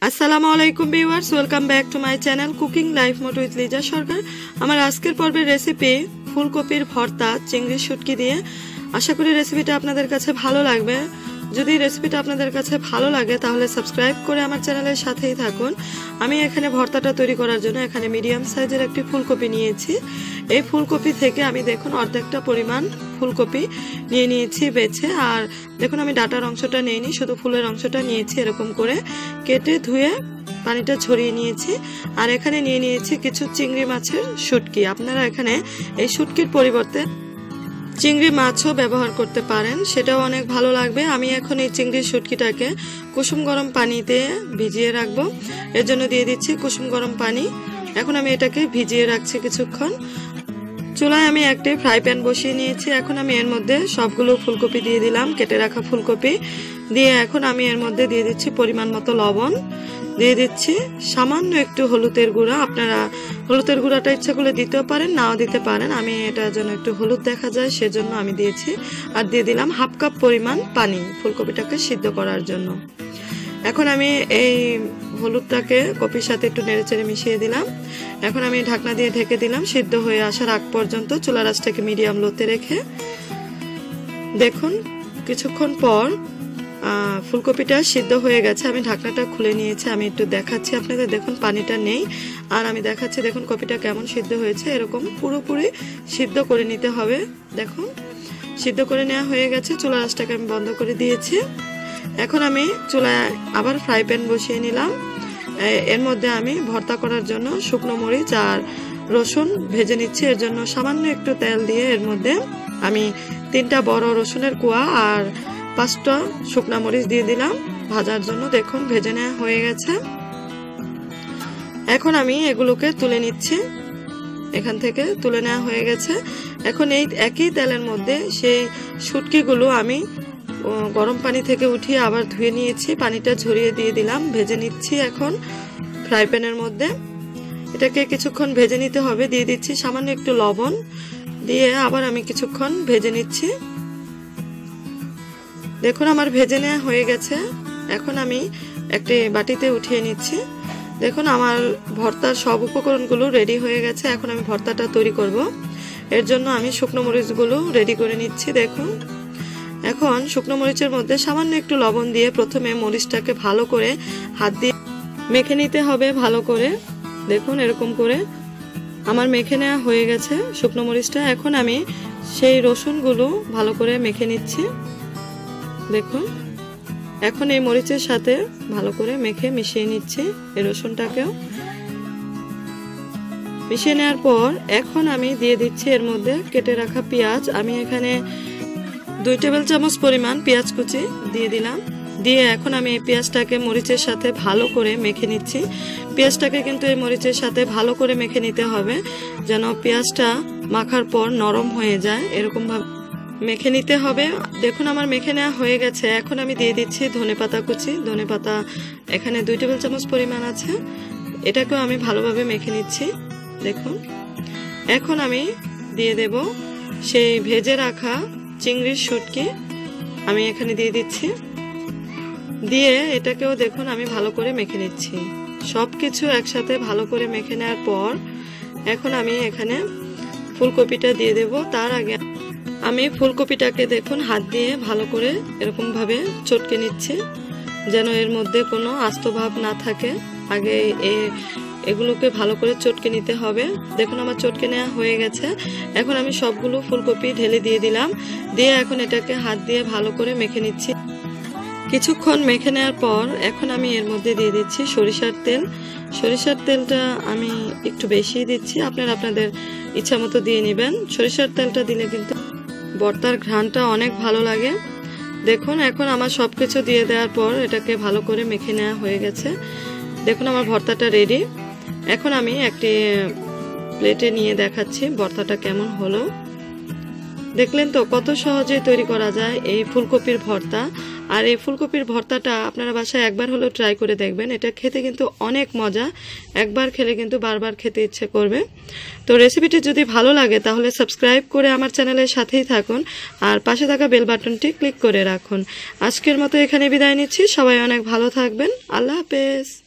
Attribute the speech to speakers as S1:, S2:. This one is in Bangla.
S1: আসসালামু আলাইকুম viewers, welcome back to my channel cooking life mode with Liza Sarkar. আমার আজকের পর্বের রেসিপি ফুলকপির ভর্তা চিংড়ির শুটকি দিয়ে। আশা করি রেসিপিটা আপনাদের কাছে ভালো লাগবে। যদি রেসিপিটা আপনাদের কাছে ভালো লাগে তাহলে সাবস্ক্রাইব করে আমার চ্যানেলের সাথেই থাকুন। আমি এখানে ভর্তাটা তৈরি করার জন্য এখানে মিডিয়াম সাইজের একটি ফুলকপি নিয়েছি। এই ফুলকপি থেকে আমি দেখুন অর্ধেকটা পরিমাণ ফুলকপি নিয়ে নিয়েছি বেছে। আর দেখুন আমি ডাটার অংশটা নিইনি, শুধু ফুলের অংশটা নিয়েছি। এরকম করে কেটে ধুয়ে পানিটা ঝরিয়ে নিয়েছি। আর এখানে নিয়ে নিয়েছি কিছু চিংড়ি মাছের শুটকি। আপনারা এখানে এই শুটকির পরিবর্তে চিংড়ি মাছও ব্যবহার করতে পারেন, সেটাও অনেক ভালো লাগবে। আমি এখন এই চিংড়ির শুটকিটাকে কুসুম গরম পানিতে ভিজিয়ে রাখবো। এর জন্য দিয়ে দিচ্ছি কুসুম গরম পানি। এখন আমি এটাকে ভিজিয়ে রাখছি কিছুক্ষণ। চুলায় আমি একটি ফ্রাই প্যান বসিয়ে নিয়েছি। এখন আমি এর মধ্যে সবগুলো ফুলকপি দিয়ে দিলাম, কেটে রাখা ফুলকপি দিয়ে। এখন আমি এর মধ্যে দিয়ে দিচ্ছি পরিমাণ মতো লবণ, দিয়ে দিচ্ছি সামান্য একটু হলুদের গুঁড়া। আপনারা হলুদের গুঁড়াটা ইচ্ছা করলে দিতেও পারেন, নাও দিতে পারেন। আমি এটার জন্য একটু হলুদ দেখা যায় সেজন্য আমি দিয়েছি। আর দিয়ে দিলাম হাফ কাপ পরিমাণ পানি ফুলকপিটাকে সিদ্ধ করার জন্য। এখন আমি এই হলুদটাকে কপির সাথে একটু নেড়েচেড়ে মিশিয়ে দিলাম। এখন আমি ঢাকনা দিয়ে ঢেকে দিলাম সিদ্ধ হয়ে আসার আগ পর্যন্ত। চুলার আঁচটাকে মিডিয়াম লোতে রেখে দেখুন কিছুক্ষণ পর ফুলকপিটা সিদ্ধ হয়ে গেছে। আমি ঢাকনাটা খুলে নিয়েছি, আমি একটু দেখাচ্ছি আপনাদের। দেখুন পানিটা নেই। আর আমি দেখাচ্ছি দেখুন কপিটা কেমন সিদ্ধ হয়েছে। এরকম পুরোপুরি সিদ্ধ করে নিতে হবে। দেখুন সিদ্ধ করে নেওয়া হয়ে গেছে। চুলার আঁচটাকে আমি বন্ধ করে দিয়েছি। এখন আমি চুলায় আবার ফ্রাই প্যান বসিয়ে নিলাম। এর মধ্যে আমি ভর্তা করার জন্য শুকনো মরিচ আর রসুন ভেজে নিচ্ছি। এর জন্য সামান্য একটু তেল দিয়ে এর মধ্যে আমি 3টা বড় রসুনের কোয়া আর 5টা শুকনা মরিচ দিয়ে দিলাম ভাজার জন্য। দেখুন ভেজে নেওয়া হয়ে গেছে। এখন আমি এগুলোকে তুলে নিচ্ছি। এখান থেকে তুলে নেওয়া হয়ে গেছে। এখন এই একই তেলের মধ্যে সেই শুটকিগুলো আমি গরম পানি থেকে উঠিয়ে আবার ধুয়ে নিয়েছি, পানিটা ঝরিয়ে দিয়ে দিলাম। ভেজে নিচ্ছি এখন ফ্রাই প্যানের মধ্যে। এটাকে কিছুক্ষণ ভেজে নিতে হবে। দিয়ে দিচ্ছি সামান্য একটু লবণ দিয়ে আবার আমি কিছুক্ষণ ভেজে নিচ্ছি। দেখুন আমার ভেজে নেওয়া হয়ে গেছে। এখন আমি একটি বাটিতে উঠিয়ে নিচ্ছি। দেখুন আমার ভর্তার সব উপকরণগুলো রেডি হয়ে গেছে। এখন আমি ভর্তাটা তৈরি করব। এর জন্য আমি শুকনো মরিচগুলো রেডি করে নিচ্ছি। দেখুন এখন শুকনো মরিচের মধ্যে সামান্য একটু লবণ দিয়ে প্রথমে মরিচটাকে ভালো করে হাত দিয়ে মেখে নিতে হবে ভালো করে। দেখুন এরকম করে আমার মেখে নেওয়া হয়ে গেছে শুকনো মরিচটা। এখন আমি সেই রসুনগুলো ভালো করে মেখে নিচ্ছি। দেখুন এখন এই মরিচের সাথে ভালো করে মেখে মিশিয়ে নিচ্ছি এই রসুনটাকেও। মিশিয়ে নেওয়ার পর এখন আমি দিয়ে দিচ্ছি এর মধ্যে কেটে রাখা পেঁয়াজ। আমি এখানে 2 টেবিল চামচ পরিমাণ পেঁয়াজ কুচি দিয়ে দিলাম। দিয়ে এখন আমি এই পেঁয়াজটাকে মরিচের সাথে ভালো করে মেখে নিচ্ছি। পেঁয়াজটাকে কিন্তু এই মরিচের সাথে ভালো করে মেখে নিতে হবে, যেন পেঁয়াজটা মাখার পর নরম হয়ে যায়। এরকম ভাবে মেখে নিতে হবে। দেখুন আমার মেখে নেওয়া হয়ে গেছে। এখন আমি দিয়ে দিচ্ছি ধনেপাতা কুচি। ধনেপাতা এখানে 2 টেবিল চামচ পরিমাণ আছে। এটাকেও আমি ভালোভাবে মেখে নিচ্ছি। দেখুন এখন আমি দিয়ে দেব সেই ভেজে রাখা চিংড়ির শুটকি। আমি এখানে দিয়ে দিচ্ছি। দিয়ে এটাকেও দেখুন আমি ভালো করে মেখে নিচ্ছি। সবকিছু একসাথে ভালো করে মেখে নেওয়ার পর এখন আমি এখানে ফুলকপিটা দিয়ে দেব। তার আগে আমি ফুলকপিটাকে দেখুন হাত দিয়ে ভালো করে এরকম ভাবে চটকে নিচ্ছি, যেন এর মধ্যে কোনো আস্ত ভাব না থাকে। আগে এগুলোকে ভালো করে চটকে নিতে হবে। দেখুন আমার চটকে নেওয়া হয়ে গেছে। এখন আমি সবগুলো ফুলকপি ঢেলে দিয়ে দিলাম। দিয়ে এখন এটাকে হাত দিয়ে ভালো করে মেখে নিচ্ছি। কিছুক্ষণ মেখে নেওয়ার পর এখন আমি এর মধ্যে দিয়ে দিচ্ছি সরিষার তেল। সরিষার তেলটা আমি একটু বেশি দিচ্ছি, আপনারা আপনাদের ইচ্ছা মতো দিয়ে নেবেন। সরিষার তেলটা দিলে কিন্তু ভর্তার ঘ্রাণটা অনেক ভালো লাগে। দেখুন এখন আমার সবকিছু দিয়ে দেওয়ার পর এটাকে ভালো করে মেখে নেওয়া হয়ে গেছে। দেখুন আমার ভর্তাটা রেডি। এখন আমি একটি প্লেটে নিয়ে দেখাচ্ছি ভর্তাটা কেমন হলো। দেখলেন তো কত সহজে তৈরি করা যায় এই ফুলকপির ভর্তা। আর এই ফুলকপির ভর্তাটা আপনারা বাসায় একবার হলেও ট্রাই করে দেখবেন। এটা খেতে কিন্তু অনেক মজা। একবার খেলে কিন্তু বারবার খেতে ইচ্ছে করবে। তো রেসিপিটি যদি ভালো লাগে তাহলে সাবস্ক্রাইব করে আমার চ্যানেলের সাথেই থাকুন আর পাশে থাকা বেল বাটনটি ক্লিক করে রাখুন। আজকের মতো এখানে বিদায় নিচ্ছি। সবাই অনেক ভালো থাকবেন। আল্লাহ হাফেজ।